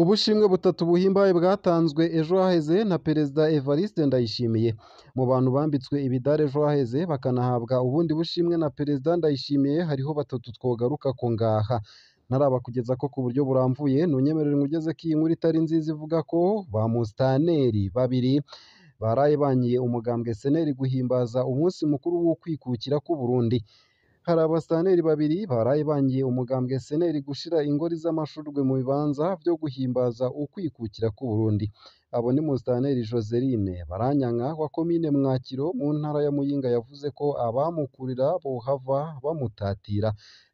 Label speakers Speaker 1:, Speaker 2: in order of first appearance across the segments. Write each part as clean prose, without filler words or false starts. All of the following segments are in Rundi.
Speaker 1: Ubushimwe butatu buhimbaye bwatanzwe ejo haheze na Perezida Evariste Ndayishimiye. Mu bantu bambitswe ibidari ejo haheze bakanahabwa ubundi bushimwe na Perezida Ndayishimiye hariho batatu twogarukako ngaha. Ntarabakugezako ku buryo buramvuye, nunyemerere nkugezeko iyi nkuru itari nziza ivuga ko ba musitanteri babiri baraye banyiye umugambwe SNL guhimbaza umunsi mukuru wo kwikukira k'Uburundi. Hari abasitanteri babiri baraye bangiye umugambwe SNL gushira ingori z'amashurwe mu bibanza vyo guhimbaza ukwikukira k'Uburundi. Abo ni musitanteri Joseline Baranyanka wa komine Mwakiro mu ntara ya Muyinga yavuze ko abamukurira bohava bamutatira,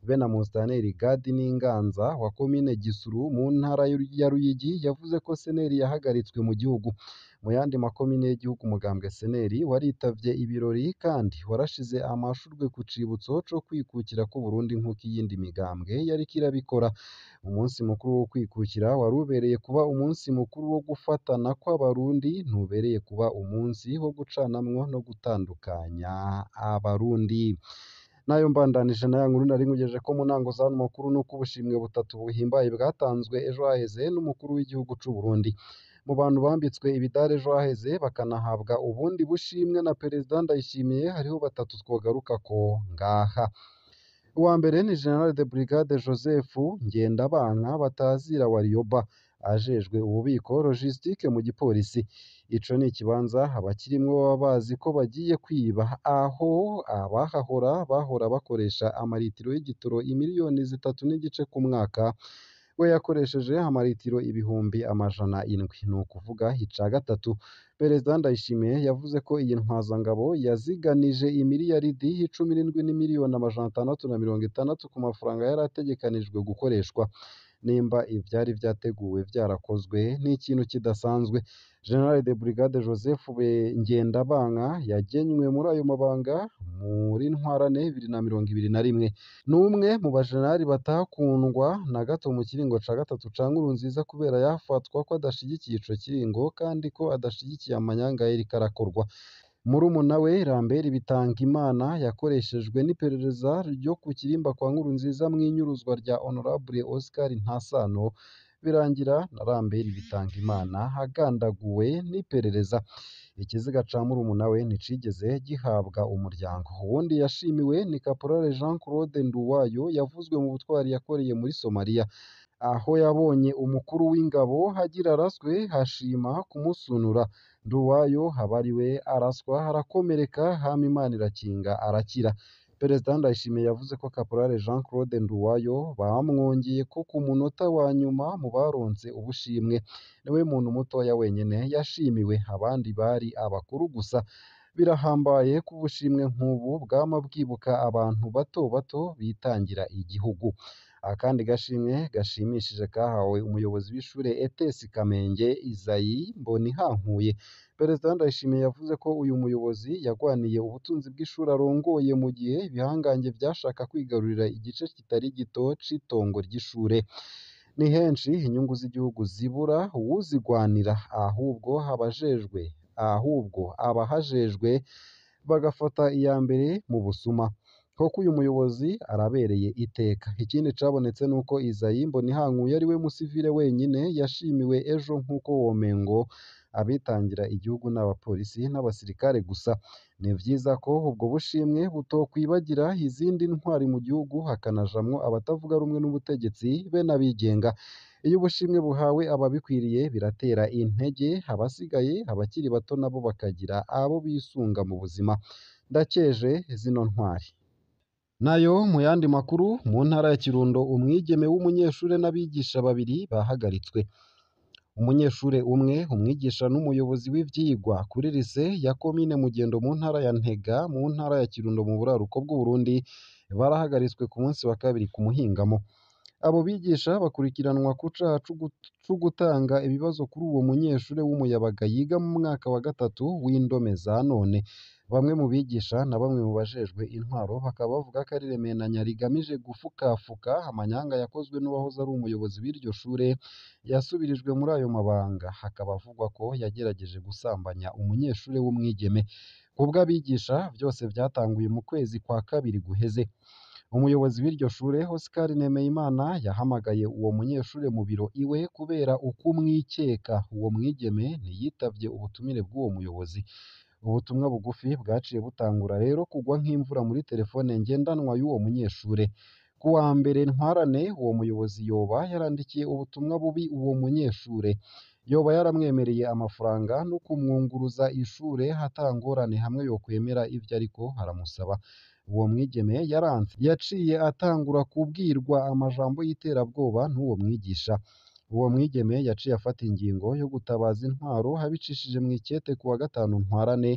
Speaker 1: be na musitanteri Gadi Ninganza wa komine Gisuru mu ntara ya Ruyigi yavuze ko SNL yahagaritswe mu gihugu. Mu yandi makomine y'igihugu umugambwe SNL waritavye ibirori kandi warashize amashurwe ku cibutso co kwikukira k'Uburundi nk'uko iyindi migambwe yariko irabikora. Umunsi mukuru wo kwikukira wari ubereye kuba umunsi mukuru wo gufatana kw'Abarundi, ntubereye kuba umunsi wo gucanamwo no gutandukanya Abarundi. Nayo mbandanije na ya nkuru nari nkugejeko mu ntango z'ano makuru nuko ubushimwe butatu buhimbaye bwatanzwe ejo haheze n'umukuru w'igihugu c'Uburundi. Mu bantu bambitswe ibidari ejo haheze bakanahabwa ubundi bushimwe na Perezida Ndayishimiye hariho batatu twogarukako ngaha. Uwa mbere ni General de Brigade Joseph Ngendabanka batazira Warioba, ajejwe ububiko logistique mu gipolisi. Ico ni ikibanza abakirimwo baba bazi ko bagiye kwiba, aho bahora bakoresha amaritiro y'igitoro imiliyoni 3 ku mwaka, we yakoresheje amaritiro ibihumbi 700. Ni ukuvuga ica gatatu. Perezida Ndayishimiye yavuze ko iyi ntwazangabo yaziganije imiliyaridi 17,660 ku mafaranga yari ategekanijwe gukoreshwa. Nimba ivyari vyateguwe vyarakozwe ni ikintu kidasanzwe. General de Brigade Joseph Ngendabanka yagenywe muri ayo mabanga muri ntwarane 2021. Ni umwe mu bajenerali batakundwa na gato mu kiringo ca gatatu ca Nkurunziza kubera yafatwa ko adashigikiye ico kiringo kandi ko adashigikiye amanyanga yariko arakorwa. Murumuna we Lambert Bitangimana yakoreshejwe n'iperereza ryo ku kirimba kwa Nkurunziza mw'inyuruzwa rya Honorable Oscar Ntasano, birangira na Lambert Bitangimana agandaguwe n'iperereza. Ikiziga ca murumuna we nticigeze gihabwa umuryango. Uwundi yashimiwe ni Caporal Jean Claude Nduwayo yavuzwe mu butwari yakoreye muri Somalia, aho yabonye umukuru w'ingabo agira araswe hashima kumusunura. Nduwayo habariwe araswa arakomereka, hama Imana irakinga arakira. Perezida Ndayishimiye yavuze ko Caporal Jean Claude Nduwayo bamwongeye ko ku munota wa nyuma mu baronse ubushimwe. Niwe muntu mutoya wenyene yashimiwe, abandi bari abakuru gusa. Birahambaye ko ubushimwe nk'ubu bwama bwibuka abantu bato bato bitangira igihugu. Akandi gashimwe gashimishije kahawe umuyobozi w'ishure ETS Kamenge Isayi Mbonihankuye. Perezida Ndayishimiye yavuze ko uyu muyobozi yagwaniye ubutunzi bw'ishuri arongoye mu gihe ibihangange vyashaka kwigarurira igice kitari gito c'itongo ry'ishure. Ni henshi inyungu z'igihugu zibura uwuzigwanira, ahubwo abahajejwe bagafata iya mbere mu busuma. Koko uyu muyobozi arabereye iteka. Ikindi cabonetse nuko Isayi Mbonihankuye ari we musivile wenyine yashimiwe ejo, nk'uko womengo abitangira igihugu n'abapolisi n'abasirikare gusa. Ni vyiza ko ubwo bushimwe butokwibagira izindi ntwari mu gihugu, hakanajamwo abatavuga rumwe n'ubutegetsi be n'abigenga. Iyo ubushimwe buhawe ababikwiriye biratera intege abasigaye, abakiri bato nabo bakagira abo bisunga mu buzima. Ndakeje zino ntwari. Nayo mu yandi makuru, mu ntara ya Kirundo umwigeme w'umunyeshure n'abigisha babiri bahagaritswe. Umunyeshure umwe, umwigisha n'umuyobozi w'ivyigwa kuri lise ya komine Mugendo mu ntara ya Ntega mu ntara ya Kirundo mu buraruko bw'Uburundi barahagaritswe ku munsi wa kabiri ku muhingamo. Abo bigisha bakurikiranwa ku caha co gutanga ibibazo kuri uwo munyeshure w'umuyabaga yiga mu mwaka wa gatatu w'indome za none. Bamwe mu bigisha na bamwe mu bajejwe intwaro bakaba bavuga ko ari remenanya rigamije gufukafuka amanyanga yakozwe n'uwahoze ari umuyobozi w'iryo shure yasubirijwe muri ayo mabanga. Hakaba havugwa ko yagerageje gusambanya umunyeshure w'umwigeme. ku bw'abigisha byose byatanguye mu kwezi kwa kabiri guheze. Umuyobozi w'iryo shure Oscar Nemeyimana yahamagaye uwo munyeshure mu biro iwe kubera ukumwikeka. Uwo mwigeme ntiyitavye ubutumire bw'uwo muyobozi. Ubutumwa bugufi bwaciye butangura rero kugwa nk'imvura muri telefone ngendanwa y'uwo munyeshure. Ku wa mbere ntwarane uwo muyobozi yoba yarandikiye ubutumwa bubi uwo munyeshure. Yoba yaramwemereye amafaranga no kumwunguruza ishure hatangorane hamwe yokwemera ivyo ariko aramusaba. Uwo mwigeme yaranse, yaciye atangura kubwirwa amajambo y'iterabwoba n'uwo mwigisha. Uwo mwigeme yaciye afata ingingo yo gutabaza intwaro abicishije mw'ikete ku wa gatanu ntwarane,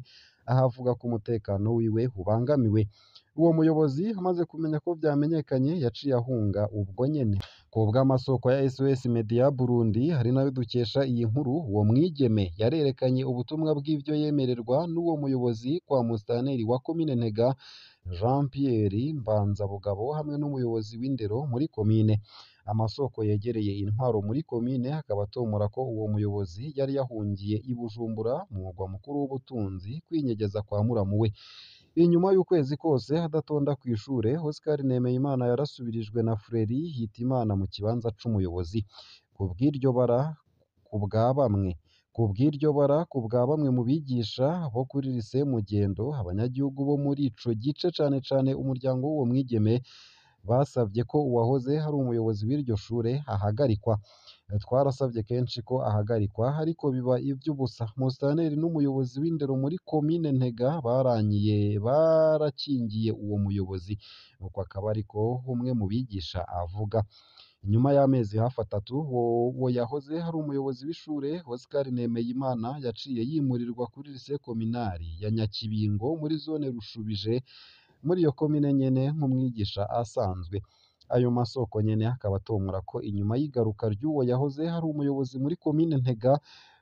Speaker 1: aho avuga ko umutekano wiwe ubangamiwe. Uwo muyobozi amaze kumenya ko vyamenyekanye yaciye ahunga ubwo nyene. Ku bw'amasoko ya SOS Media Burundi ari nayo dukesha iyi nkuru, uwo mwigeme yarerekanye ubutumwa bw'ivyo yemererwa n'uwo muyobozi kwa musitanteri wa komine Ntega Jean Pierre Mbanzabugabo hamwe n'umuyobozi w'indero muri komine. Amasoko yegereye intwaro muri komine akaba atomora ko uwo muyobozi yari yahungiye i Bujumbura mu murwa mukuru w'ubutunzi kwinyegeza kwa muramu we. Inyuma y'ukwezi kose adatonda kw'ishure, Oscar Nemeyimana yarasubirijwe na Freri Hitimana mu kibanza c'umuyobozi. Ku bwa bamwe mu bigisha bo kuri lycée Mugendo, abanyagihugu bo muri ico gice cane cane umuryango w'uwo mwigeme basavye ko uwahoze hari umuyobozi w'iryo shure ahagarikwa. Twarasavye kenshi ko ahagarikwa ariko biba ivy'ubusa. Musitanteri n'umuyobozi w'indero muri komine Ntega barakingiye uwo muyobozi. Uko akaba ariko umwe mu bigisha avuga. Inyuma y'amezi hafi atatu uwo yahoze hari umuyobozi w'ishure Oscar Nemeyimana yaciye yimurirwa kuri lycée communale ya Nyakibingo muri zone Rushubije muri iyo komine nyene nk'umwigisha asanzwe. Ayo masoko nyene akaba atomora ko inyuma y'igaruka ry'uwo yahoze hari umuyobozi muri komine Ntega,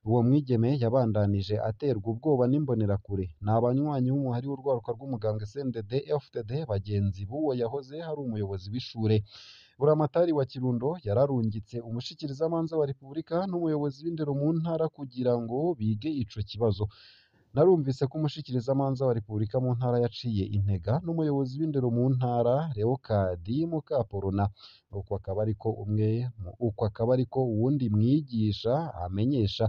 Speaker 1: uwo mwigeme yabandanije aterwa ubwoba n'imbonerakure. Ni abanywanyi b'umuhari w'urwaruka rw'umugambwe CNDD FDD bagenzi b'uwo yahoze hari umuyobozi w'ishure. Buramatari wa Kirundo yararungitse umushikirizamanza wa Repubulika n'umuyobozi w'indero mu ntara kugira ngo bige ico kibazo. Narumvise ko umushikirizamanza wa Repubulika mu ntara yaciye Intega n'umuyobozi w'indero mu ntara Leokadi Mukaporona. Uko akaba ariko uwundi mwigisha amenyesha.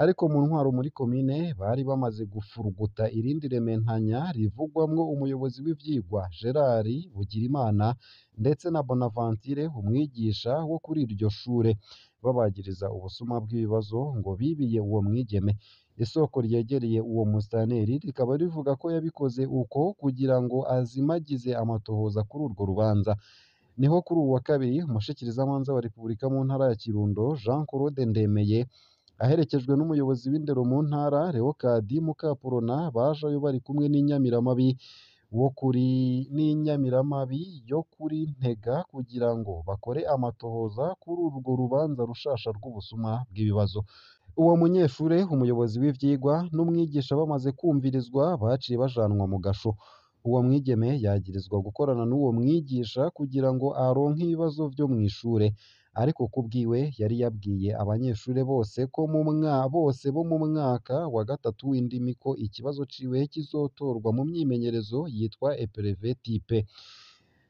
Speaker 1: Ariko mu ntwaro muri komine bari bamaze gufuruguta irindi rementanya rivugwamwo umuyobozi w'ivyigwa Gerard Bugirimana ndetse na Bonaventure umwigisha wo kuri iryo shure, babagiriza ubusuma bw'ibibazo ngo bibiye uwo mwigeme. Isoko ryegereye uwo musitanteri rikaba rivuga ko yabikoze uko kugira ngo azimagize amatohoza kuri urwo rubanza. Niho kuri uwu wa kabiri umushikirizamanza wa Repubulika mu ntara ya Kirundo Jean Claude Ndemeye aherekejwe n'umuyobozi w'indero mu ntara Leokadi Mukaporona bajayo bari kumwe n'inyamiramabi yo kuri Ntega kugira ngo bakore amatohoza kuri urwo rubanza rushasha rw'ubusuma bw'ibibazo. Uwo munyeshure, umuyobozi w'ivyigwa n'umwigisha bamaze kumvirizwa baciye bajanwa mu gasho. Uwo mwigeme yagirizwa gukorana n'uwo mwigisha kugira ngo aronke ibibazo vyo mw'ishure. Ariko kubwiwe yari yabwiye abanyeshure bose bo mu mwaka wa gatatu w'indimi ko ikibazo ciwe kizotorwa mu myimenyerezo yitwa EPRV type.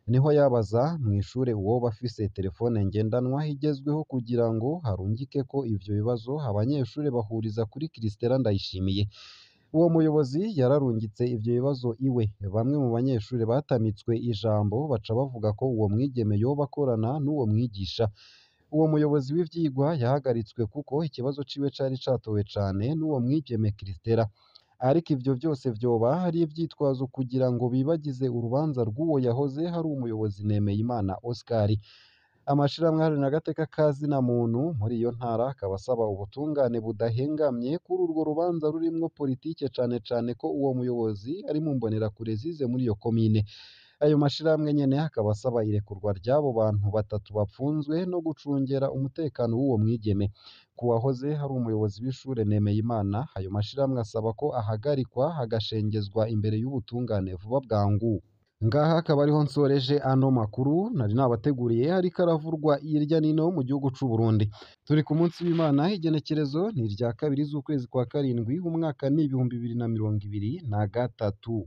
Speaker 1: Niho yabaza mw'ishure uwoba afise telefone ngendanwa igezweho kugira ngo harungikeko ivyo bibazo abanyeshure bahuriza kuri Christella Ndayishimiye. Uwo muyobozi yararungitse ivyo bibazo iwe. Bamwe mu banyeshure batamitswe ijambo baca bavuga ko uwo mwigeme yoba akorana n'uwo mwigisha. Uwo muyobozi w'ivyigwa yahagaritswe kuko ikibazo ciwe cari catowe cane n'uwo mwigeme Christella. Ariko ivyo vyose vyoba ari ivyitwazo kugira ngo bibagize urubanza rw'uwo yahoze hari umuyobozi Nemeyimana Oscar. Amashirahamwe aharanira agateka ka zina muntu muri iyo ntara akaba asaba ubutungane budahengamye kuri urwo rubanza rurimwo politike cane cane ko uwo muyobozi ari mu mbonerakure zize muri iyo komine. Ayo mashirahamwe nyene akaba asaba irekurwa ry'abo bantu batatu bapfunzwe no gucungera umutekano w'uwo mwigeme. Ku wahoze hari umuyobozi w'ishure Nemeyimana, ayo mashirahamwe asaba ko ahagarikwa agashengezwa imbere y'ubutungane vuba bwangu. ngaha akaba ariho nsoreje ano makuru nari nabateguriye ariko aravurwa hirya nino mu gihugu c'u Burundi. Turi ku munsi w'Imana, igenekerezo ni irya 2 z'ukwezi kwa karindwi, umwaka ni 2023.